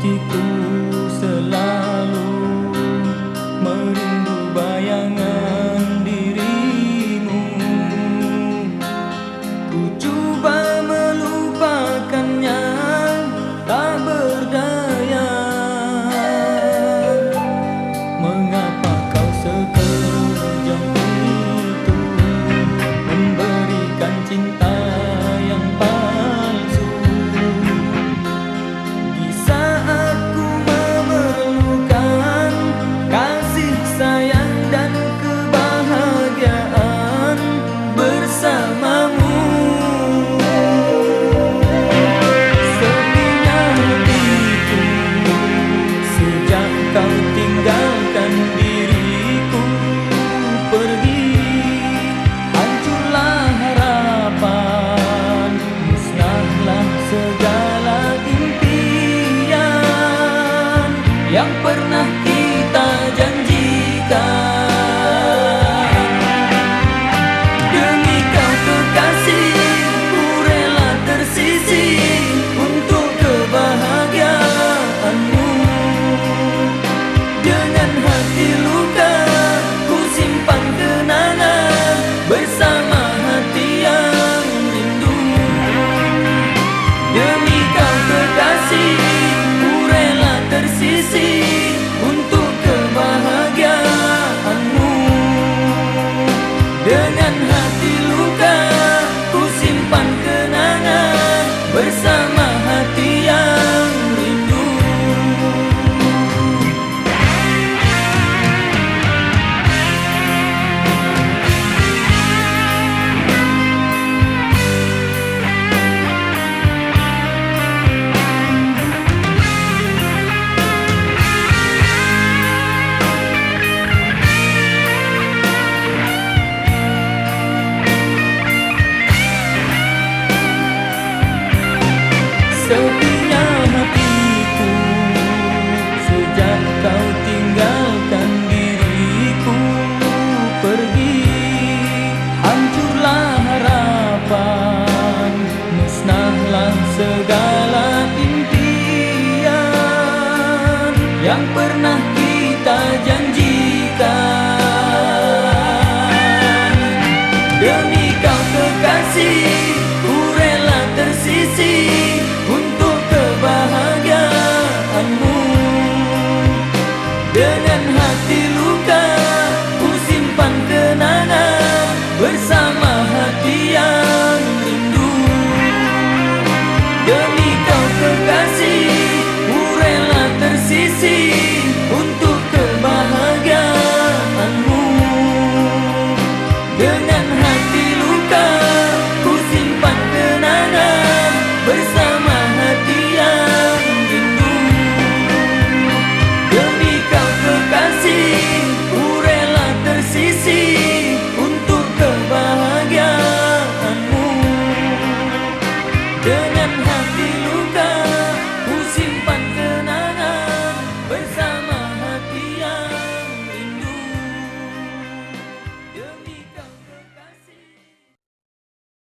hatiku selalu merindu bayangan dirimu. Ku coba melupakannya, tak berdaya. Mengapa kau sekejam itu memberikan cinta yang palsu? Di saat ku memerlukan kasih sayang dan kebahagiaan bersamamu. Sepinya hatiku sejak kau tinggalkan diriku pergi. Hancurlah harapan, musnahlah segala impian yang pernah kita janjikan. Demi kau kekasih, ku rela tersisih untuk kebahagiaanmu. Dengan hati luka, ku simpan kenangan bersama hati yang rindu. Demi kau kekasih, ku rela tersisih untuk kebahagiaanmu. Dengan